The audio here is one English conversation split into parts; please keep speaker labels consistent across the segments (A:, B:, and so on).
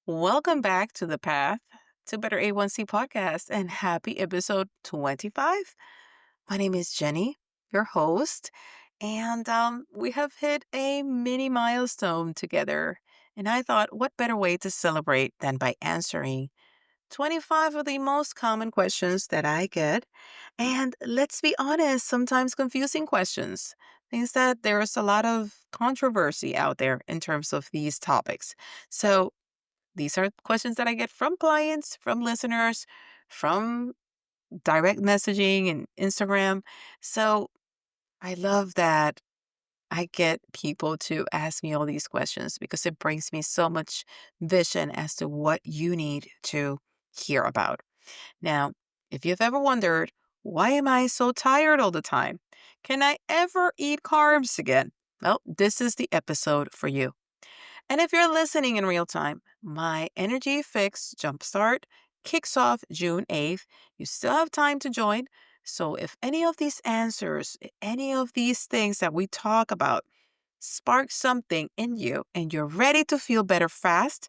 A: Welcome back to the Path to Better A1C podcast and happy episode 25. My name is Jenny, your host, and we have hit a mini milestone together. And I thought, what better way to celebrate than by answering 25 of the most common questions that I get? And let's be honest, sometimes confusing questions. Things that there's a lot of controversy out there in terms of these topics. So these are questions that I get from clients, from listeners, from direct messaging and Instagram. So I love that I get people to ask me all these questions because it brings me so much vision as to what you need to hear about. Now, if you've ever wondered, why am I so tired all the time? Can I ever eat carbs again? Well, this is the episode for you. And if you're listening in real time, my Energy Fix Jumpstart kicks off June 8th. You still have time to join. So if any of these answers, any of these things that we talk about spark something in you and you're ready to feel better fast,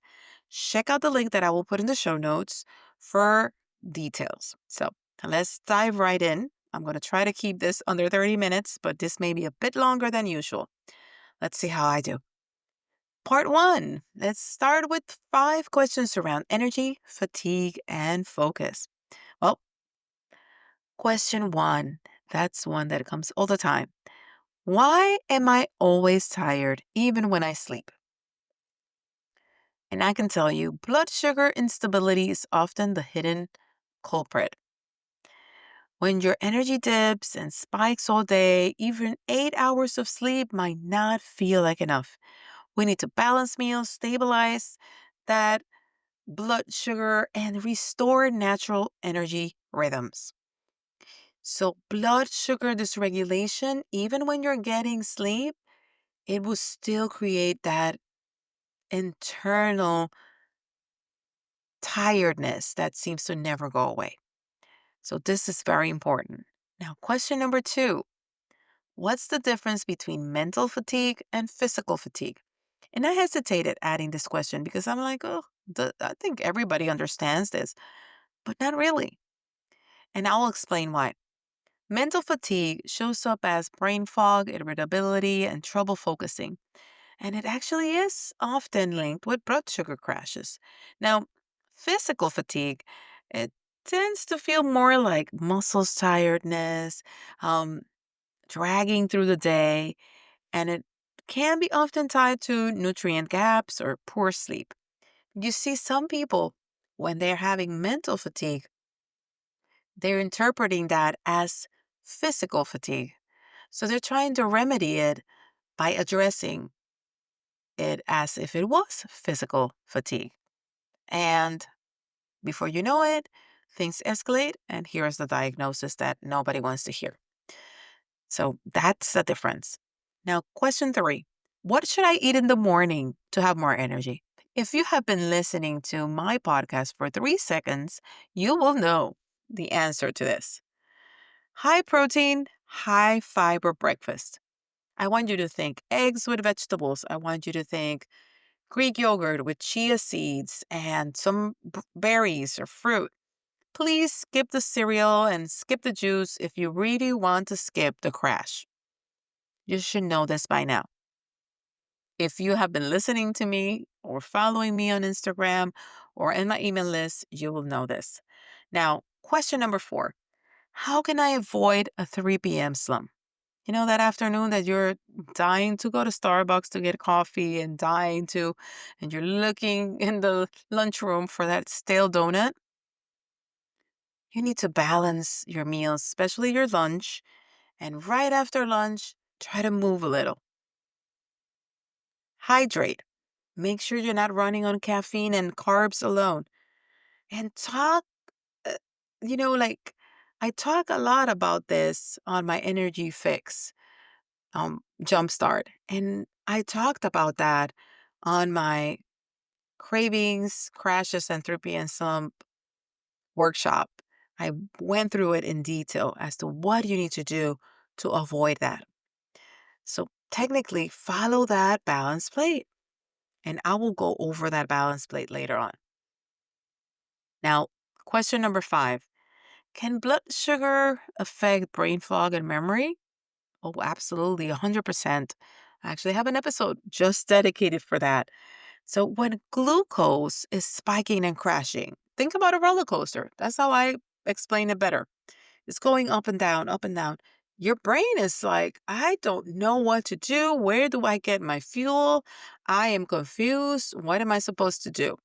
A: check out the link that I will put in the show notes for details. So let's dive right in. I'm going to try to keep this under 30 minutes, but this may be a bit longer than usual. Let's see how I do. Part one. Let's start with 5 questions around energy, fatigue, and focus. Well, question one. That's one that comes all the time. Why am I always tired even when I sleep? And I can tell you, blood sugar instability is often the hidden culprit. When your energy dips and spikes all day, even 8 hours of sleep might not feel like enough. We need to balance meals, stabilize that blood sugar, and restore natural energy rhythms. So, blood sugar dysregulation, even when you're getting sleep, it will still create that internal tiredness that seems to never go away. So, this is very important. Now, question number two. What's the difference between mental fatigue and physical fatigue? And I hesitated adding this question because I'm like, oh, I think everybody understands this, but not really. And I'll explain why. Mental fatigue shows up as brain fog, irritability, and trouble focusing. And it actually is often linked with blood sugar crashes. Now, physical fatigue, it tends to feel more like muscles tiredness, um, dragging through the day, and it can be often tied to nutrient gaps or poor sleep. You see, some people, when they're having mental fatigue, they're interpreting that as physical fatigue. So they're trying to remedy it by addressing it as if it was physical fatigue. And before you know it, things escalate, and here's the diagnosis that nobody wants to hear. So that's the difference. Now, question three. What should I eat in the morning to have more energy? If you have been listening to my podcast for 3 seconds, you will know the answer to this. High protein, high fiber breakfast. I want you to think eggs with vegetables. I want you to think Greek yogurt with chia seeds and some berries or fruit. Please skip the cereal and skip the juice if you really want to skip the crash. You should know this by now. If you have been listening to me or following me on Instagram or in my email list, you will know this. Now, question number four. How can I avoid a 3 p.m. slump? You know, that afternoon that you're dying to go to Starbucks to get coffee and you're looking in the lunchroom for that stale donut? You need to balance your meals, especially your lunch. And right after lunch, try to move a little. Hydrate. Make sure you're not running on caffeine and carbs alone. And talk, uh, like I talk a lot about this on my Energy Fix Jumpstart. And I talked about that on my Cravings, Crashes, Entropy, and Slump workshop. I went through it in detail as to what you need to do to avoid that. So technically, follow that balanced plate. And I will go over that balance plate later on. Now, question number 5. Can blood sugar affect brain fog and memory? Oh, absolutely, 100%. I actually have an episode just dedicated for that. So, when glucose is spiking and crashing, think about a roller coaster. That's how I explain it better. It's going up and down, up and down. Your brain is like, I don't know what to do. Where do I get my fuel? I am confused. What am I supposed to do?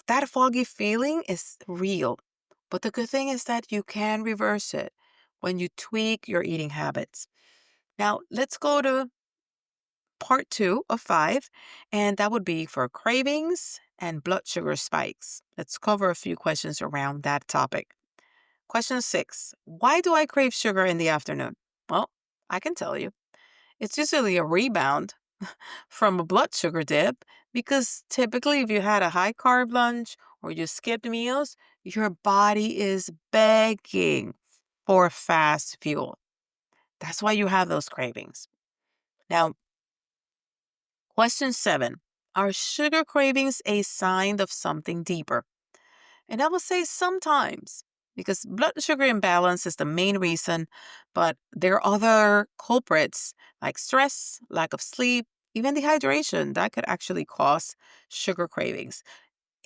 A: That foggy feeling is real. But the good thing is that you can reverse it when you tweak your eating habits. Now, let's go to part 2 of 5, and that would be for cravings and blood sugar spikes. Let's cover a few questions around that topic. Question 6. Why do I crave sugar in the afternoon? Well, I can tell you. It's usually a rebound from a blood sugar dip because typically, if you had a high carb lunch or you skipped meals, your body is begging for fast fuel. That's why you have those cravings. Now, question 7. Are sugar cravings a sign of something deeper? And I will say sometimes, because blood sugar imbalance is the main reason, but there are other culprits like stress, lack of sleep, even dehydration that could actually cause sugar cravings.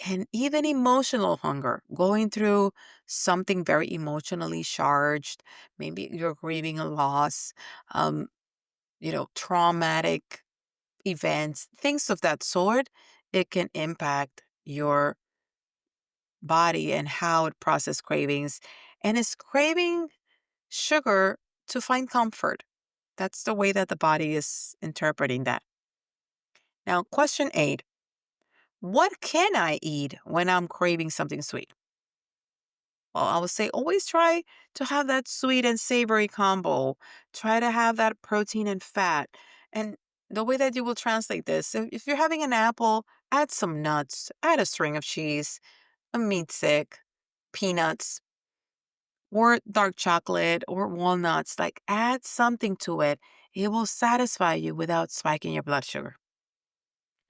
A: And even emotional hunger, going through something very emotionally charged, maybe you're grieving a loss, um, traumatic events, things of that sort, it can impact your body and how it processes cravings. And it's craving sugar to find comfort. That's the way that the body is interpreting that. Now, question 8. What can I eat when I'm craving something sweet? Well, I would say always try to have that sweet and savory combo. Try to have that protein and fat. And the way that you will translate this, if you're having an apple, add some nuts, add a string of cheese, a meat stick, peanuts, or dark chocolate or walnuts. Like add something to it. It will satisfy you without spiking your blood sugar.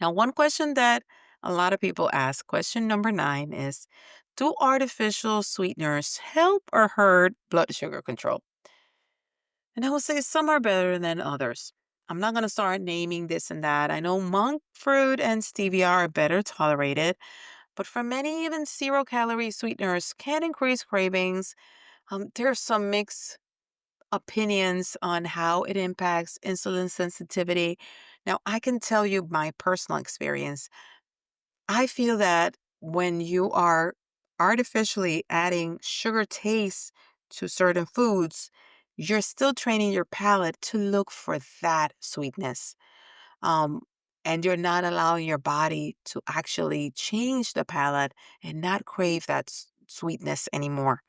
A: Now, one question that a lot of people ask, question number 9 is, do artificial sweeteners help or hurt blood sugar control? And I will say some are better than others. I'm not going to start naming this and that. I know monk fruit and stevia are better tolerated, but for many, even 0-calorie sweeteners can increase cravings. There's some mixed opinions on how it impacts insulin sensitivity. Now, I can tell you my personal experience. I feel that when you are artificially adding sugar taste to certain foods, you're still training your palate to look for that sweetness. Um, and you're not allowing your body to actually change the palate and not crave that sweetness anymore.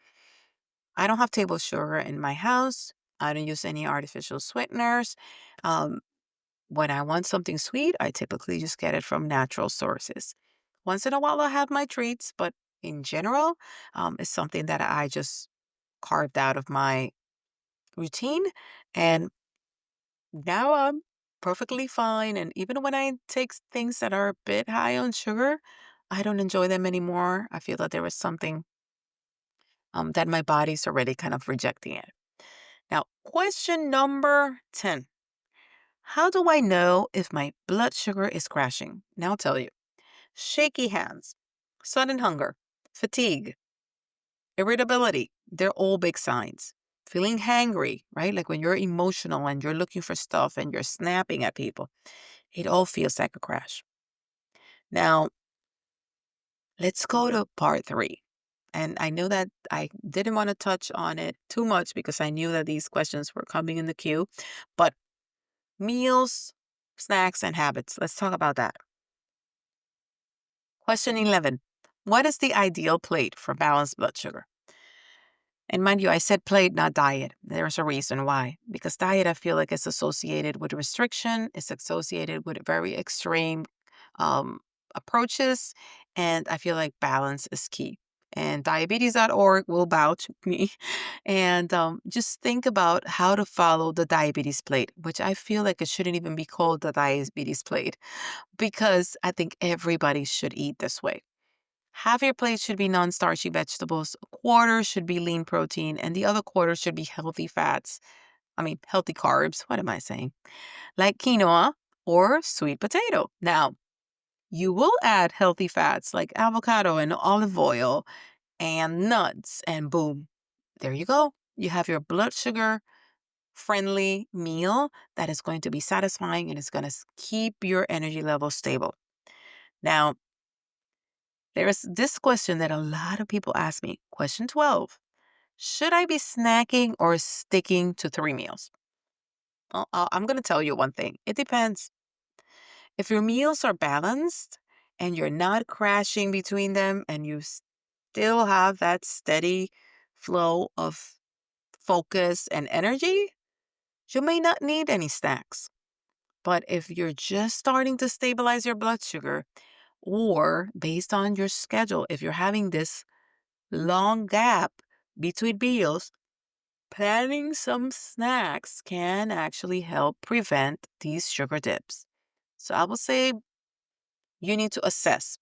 A: I don't have table sugar in my house. I don't use any artificial sweeteners. Um, when I want something sweet, I typically just get it from natural sources. Once in a while, I have my treats, but in general, it's something that I just carved out of my routine. And now I'm perfectly fine. And even when I take things that are a bit high on sugar, I don't enjoy them anymore. I feel that there is something that my body's already kind of rejecting it. Now, question number 10. How do I know if my blood sugar is crashing? Now I'll tell you. Shaky hands, sudden hunger, fatigue, irritability. They're all big signs. Feeling hangry, right? Like when you're emotional and you're looking for stuff and you're snapping at people, it all feels like a crash. Now, let's go to part 3. And I know that I didn't want to touch on it too much because I knew that these questions were coming in the queue, but meals, snacks, and habits. Let's talk about that. Question 11. What is the ideal plate for balanced blood sugar? And mind you, I said plate, not diet. There's a reason why. Because diet, I feel like it's associated with restriction, it's associated with very extreme um, approaches, and I feel like balance is key. and diabetes.org will vouch me. And just think about how to follow the diabetes plate, which I feel like it shouldn't even be called the diabetes plate because I think everybody should eat this way. Half your plate should be non starchy vegetables, a quarter should be lean protein, and the other quarter should be healthy fats. I mean, healthy carbs. What am I saying? Like quinoa or sweet potato. Now, you will add healthy fats like avocado and olive oil and nuts, and boom, there you go. You have your blood sugar friendly meal that is going to be satisfying and is going to keep your energy level stable. Now, there's this question that a lot of people ask me. Question 12. Should I be snacking or sticking to 3 meals? Well, I'm going to tell you one thing. It depends. If your meals are balanced and you're not crashing between them and you still have that steady flow of focus and energy, you may not need any snacks. But if you're just starting to stabilize your blood sugar, or based on your schedule, if you're having this long gap between meals, planning some snacks can actually help prevent these sugar dips. So I will say you need to assess.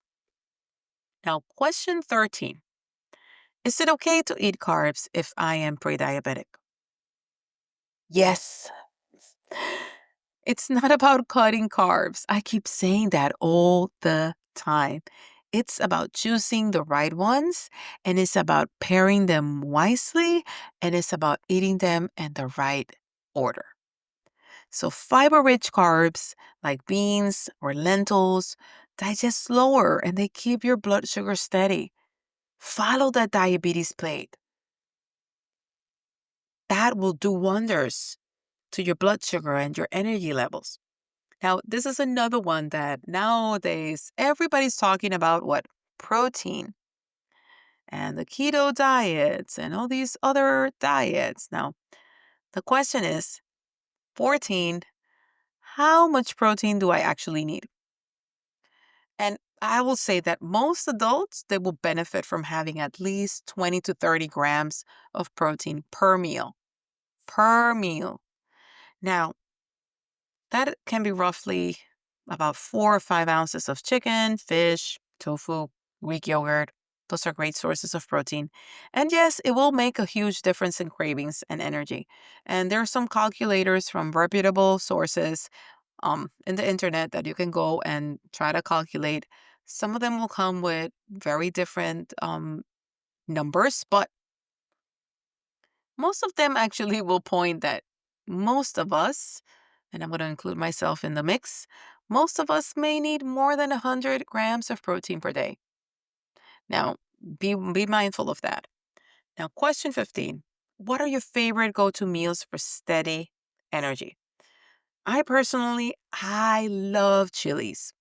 A: Now, question 13. Is it okay to eat carbs if I am pre-diabetic? Yes. It's not about cutting carbs. I keep saying that all the time. It's about choosing the right ones, and it's about pairing them wisely, and it's about eating them in the right order. So, fiber rich carbs like beans or lentils digest slower and they keep your blood sugar steady. Follow that diabetes plate. That will do wonders to your blood sugar and your energy levels. Now, this is another one that nowadays everybody's talking about what? Protein and the keto diets and all these other diets. Now, the question is 14, how much protein do I actually need? And I will say that most adults, they will benefit from having at least 20 to 30 grams of protein per meal. Per meal. Now, that can be roughly about 4 or 5 ounces of chicken, fish, tofu, Greek yogurt. Those are great sources of protein. And yes, it will make a huge difference in cravings and energy. And there are some calculators from reputable sources in the internet that you can go and try to calculate. Some of them will come with very different numbers, but most of them actually will point that most of us, and I'm going to include myself in the mix, most of us may need more than 100 grams of protein per day. Now, be mindful of that. Now, question 15. What are your favorite go-to meals for steady energy? I love chilies.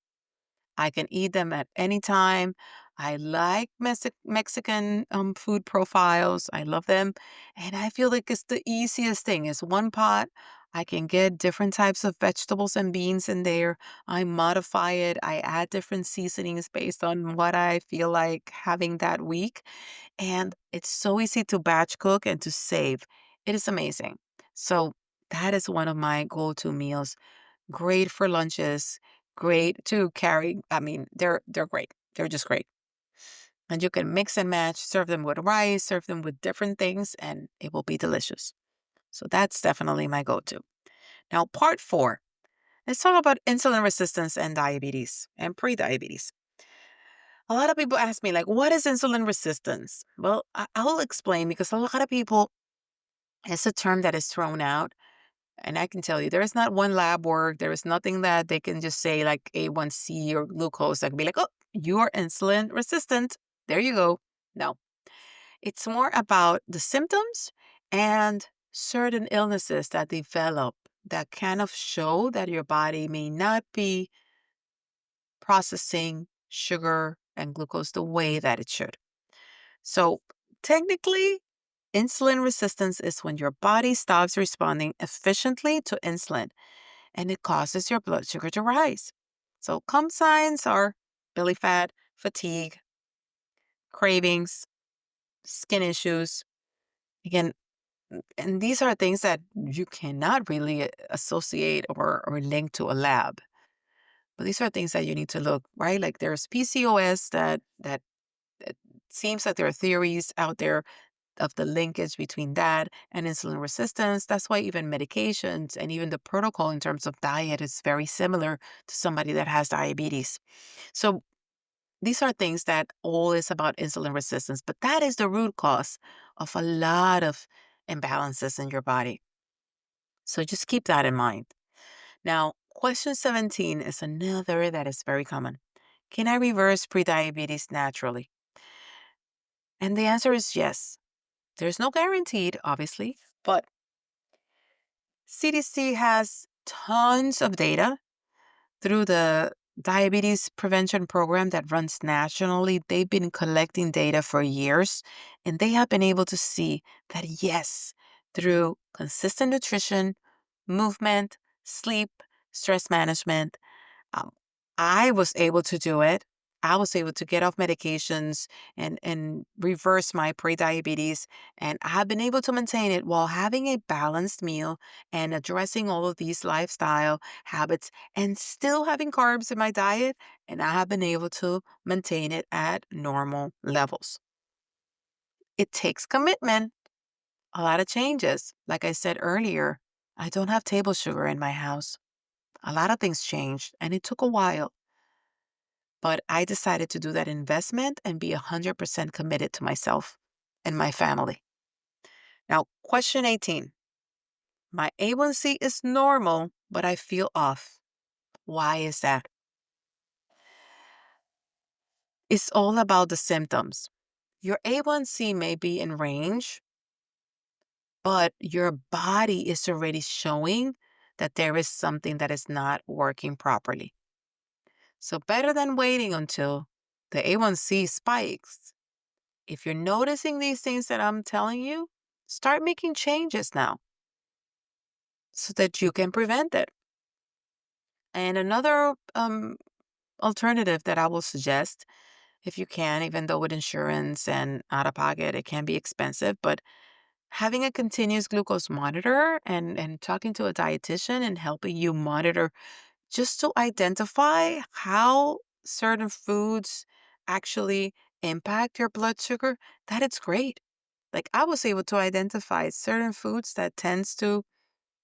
A: I can eat them at any time. I like Mexican food profiles. I love them. And I feel like it's the easiest thing. It's one pot. I can get different types of vegetables and beans in there. I modify it. I add different seasonings based on what I feel like having that week. And it's so easy to batch cook and to save. It is amazing. So that is one of my go-to meals. Great for lunches, great to carry. I mean, they're great. They're just great. And you can mix and match, serve them with rice, serve them with different things, and it will be delicious. So that's definitely my go-to. Now, part 4. Let's talk about insulin resistance and diabetes and pre-diabetes. A lot of people ask me, like, what is insulin resistance? Well, I'll explain because a lot of people, it's a term that is thrown out. And I can tell you, there is not one lab work. There is nothing that they can just say like A1C or glucose that can be like, oh, you're insulin resistant. There you go. No, it's more about the symptoms and certain illnesses that develop that kind of show that your body may not be processing sugar and glucose the way that it should. So technically, insulin resistance is when your body stops responding efficiently to insulin and it causes your blood sugar to rise. So, common signs are belly fat, fatigue, cravings, skin issues. Again, and these are things that you cannot really associate or link to a lab. But these are things that you need to look, right? Like there's PCOS that seems like there are theories out there of the linkage between that and insulin resistance. That's why even medications and even the protocol in terms of diet is very similar to somebody that has diabetes. So these are things that all is about insulin resistance, but that is the root cause of a lot of imbalances in your body. So just keep that in mind. Now, question 17 is another that is very common. Can I reverse prediabetes naturally? And the answer is yes. There's no guaranteed, obviously, but CDC has tons of data through the diabetes prevention program that runs nationally. They've been collecting data for years, and they have been able to see that yes, through consistent nutrition, movement, sleep, stress management, um, I was able to do it. I was able to get off medications and reverse my prediabetes. And I have been able to maintain it while having a balanced meal and addressing all of these lifestyle habits and still having carbs in my diet. And I have been able to maintain it at normal levels. It takes commitment, a lot of changes. Like I said earlier, I don't have table sugar in my house. A lot of things changed, and it took a while. But I decided to do that investment and be 100% committed to myself and my family. Now, question 18. My A1C is normal, but I feel off. Why is that? It's all about the symptoms. Your A1C may be in range, but your body is already showing that there is something that is not working properly. So, better than waiting until the A1C spikes. If you're noticing these things that I'm telling you, start making changes now so that you can prevent it. And another alternative that I will suggest, if you can, even though with insurance and out of pocket, it can be expensive, but having a continuous glucose monitor and talking to a dietitian and helping you monitor just to identify how certain foods actually impact your blood sugar, that it's great. Like I was able to identify certain foods that tends to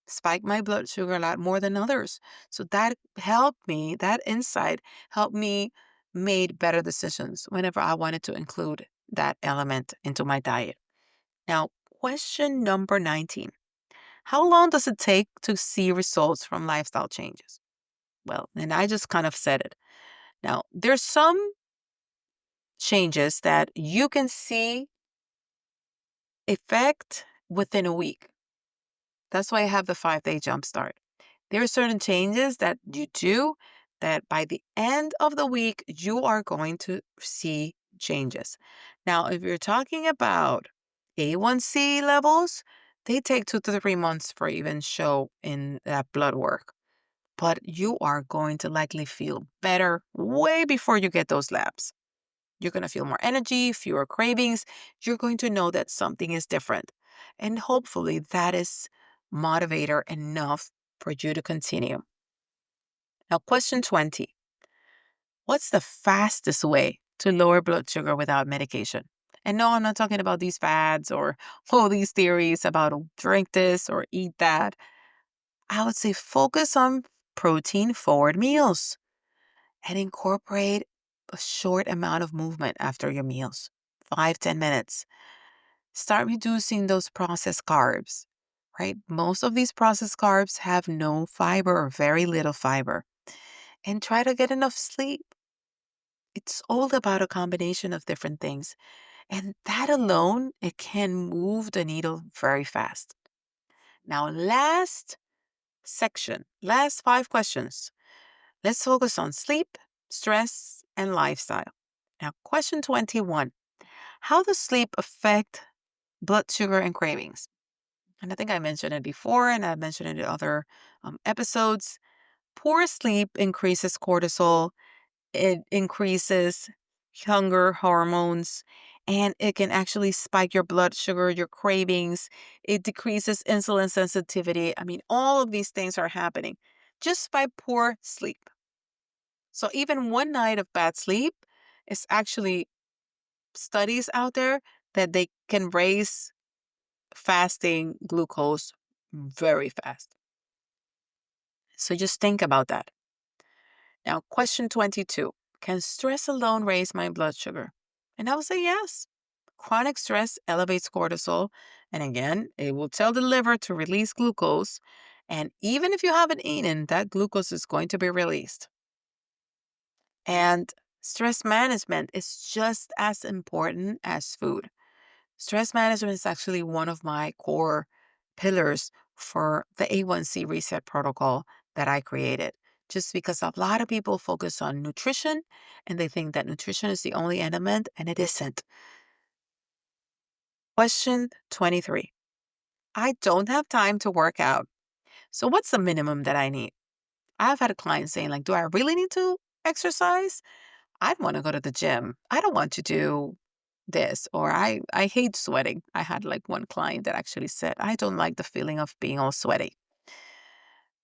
A: spike my blood sugar a lot more than others. So that helped me, that insight helped me made better decisions whenever I wanted to include that element into my diet. Now, question number 19. How long does it take to see results from lifestyle changes? Well, and I just kind of said it. Now, there's some changes that you can see effect within a week. That's why I have the 5-day jumpstart. There are certain changes that you do that by the end of the week, you are going to see changes. Now, if you're talking about A1C levels, they take 2 to 3 months for even show in that blood work. But you are going to likely feel better way before you get those labs. You're going to feel more energy, fewer cravings. You're going to know that something is different. And hopefully that is motivator enough for you to continue. Now, question 20. What's the fastest way to lower blood sugar without medication? And no, I'm not talking about these fads or all these theories about drink this or eat that. I would say focus on protein forward meals and incorporate a short amount of movement after your meals, 5, 10 minutes. Start reducing those processed carbs, right? Most of these processed carbs have no fiber or very little fiber. And try to get enough sleep. It's all about a combination of different things. And that alone, it can move the needle very fast. Now, last section, last 5 questions. Let's focus on sleep, stress, and lifestyle. Now, question 21. How does sleep affect blood sugar and cravings? And I think I mentioned it before, and I've mentioned it in other episodes. Poor sleep increases cortisol, it increases hunger hormones, and it can actually spike your blood sugar, your cravings. It decreases insulin sensitivity. I mean, all of these things are happening just by poor sleep. So even one night of bad sleep is actually studies out there that they can raise fasting glucose very fast. So just think about that. Now, question 22. Can stress alone raise my blood sugar? And I will say yes. Chronic stress elevates cortisol. And again, it will tell the liver to release glucose. And even if you haven't eaten, that glucose is going to be released. And stress management is just as important as food. Stress management is actually one of my core pillars for the A1C reset protocol that I created. Just because a lot of people focus on nutrition and they think that nutrition is the only element, and it isn't. Question 23. I don't have time to work out. So, what's the minimum that I need? I've had a client saying, like, do I really need to exercise? I want to go to the gym. I don't want to do this, or I hate sweating. I had like one client that actually said, I don't like the feeling of being all sweaty.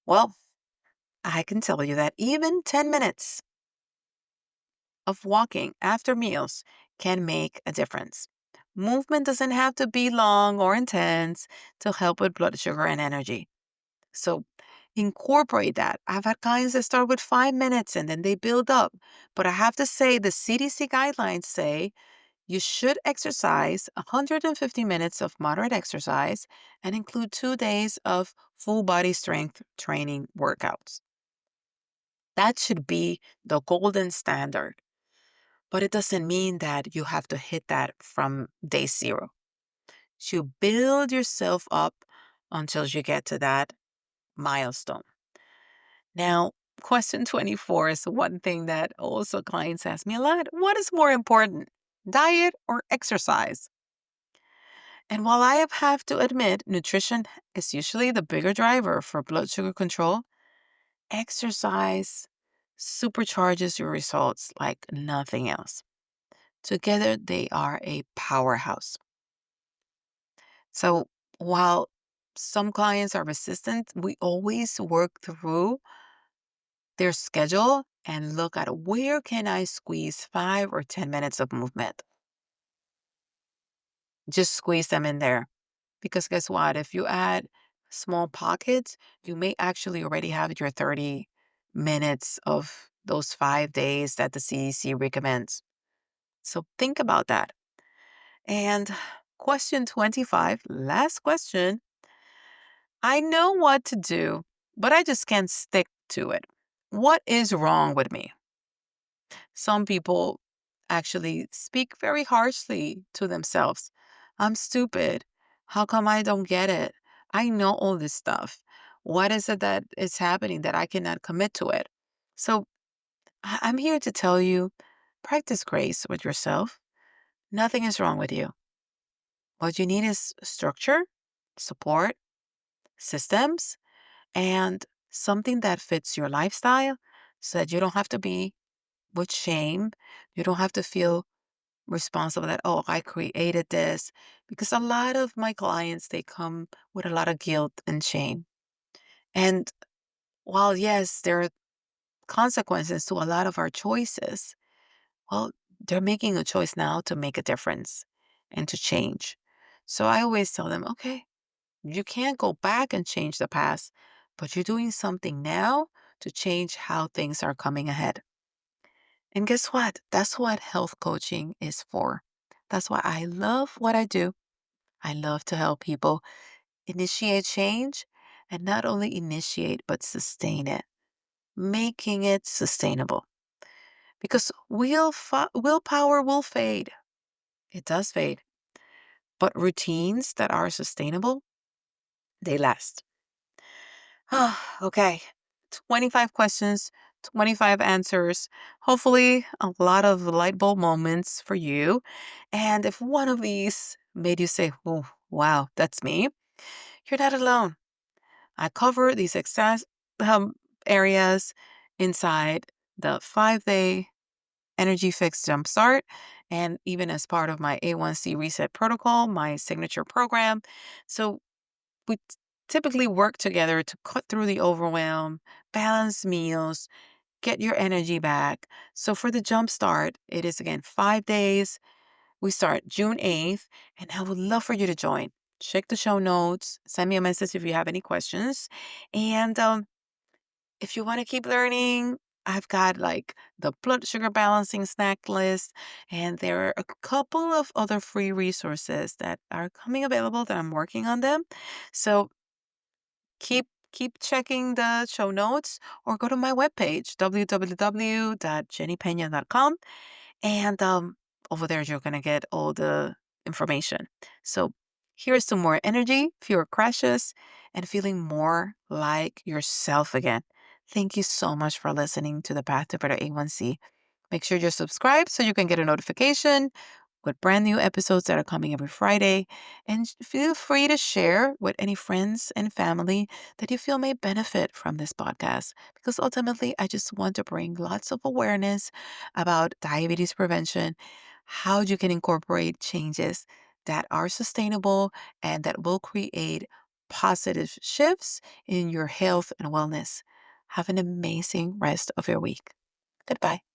A: Well, I can tell you that even 10 minutes of walking after meals can make a difference. Movement doesn't have to be long or intense to help with blood sugar and energy. So incorporate that. I've had clients that start with 5 minutes and then they build up. But I have to say, the CDC guidelines say you should exercise 150 minutes of moderate exercise and include 2 days of full body strength training workouts. That should be the golden standard. But it doesn't mean that you have to hit that from day zero. You build yourself up until you get to that milestone. Now, question 24 is one thing that also clients ask me a lot. What is more important, diet or exercise? And while have to admit nutrition is usually the bigger driver for blood sugar control, exercise supercharges your results like nothing else. Together, they are a powerhouse. So while some clients are resistant, we always work through their schedule and look at where can I squeeze 5 or 10 minutes of movement. Just squeeze them in there. Because guess what? If you add small pockets, you may actually already have your 30 minutes of those 5 days that the CDC recommends. So think about that. And question 25, last question. I know what to do, but I just can't stick to it. What is wrong with me? Some people actually speak very harshly to themselves. I'm stupid. How come I don't get it? I know all this stuff. What is it that is happening that I cannot commit to it? So I'm here to tell you, practice grace with yourself. Nothing is wrong with you. What you need is structure, support, systems, and something that fits your lifestyle so that you don't have to be with shame. You don't have to feel responsible that, oh, I created this. Because a lot of my clients, they come with a lot of guilt and shame. And while, yes, there are consequences to a lot of our choices, well, they're making a choice now to make a difference and to change. So I always tell them, okay, you can't go back and change the past, but you're doing something now to change how things are coming ahead. And guess what? That's what health coaching is for. That's why I love what I do. I love to help people initiate change and not only initiate, but sustain it, making it sustainable. Because willpower will fade. It does fade. But routines that are sustainable, they last. Okay. 25 questions, 25 answers. Hopefully, a lot of light bulb moments for you. And if one of these made you say, oh, wow, that's me, you're not alone. I cover these exact areas inside the 5-day Energy Fix Jumpstart. and even as part of my A1C reset protocol, my signature program. So we typically work together to cut through the overwhelm, balance meals, get your energy back. So for the Jumpstart, it is again 5 days. We start June 8th, and I would love for you to join. Check the show notes, send me a message if you have any questions. And if you want to keep learning, I've got like the blood sugar balancing snack list, and there are a couple of other free resources that are coming available that I'm working on them. So keep checking the show notes or go to my webpage, www.jennypena.com. And over there, you're going to get all the information. So here's some more energy, fewer crashes, and feeling more like yourself again. Thank you so much for listening to the Path to Better A1C. Make sure you're subscribed so you can get a notification with brand new episodes that are coming every Friday. And feel free to share with any friends and family that you feel may benefit from this podcast. Because ultimately, I just want to bring lots of awareness about diabetes prevention, how you can incorporate changes that are sustainable and that will create positive shifts in your health and wellness. Have an amazing rest of your week. Goodbye.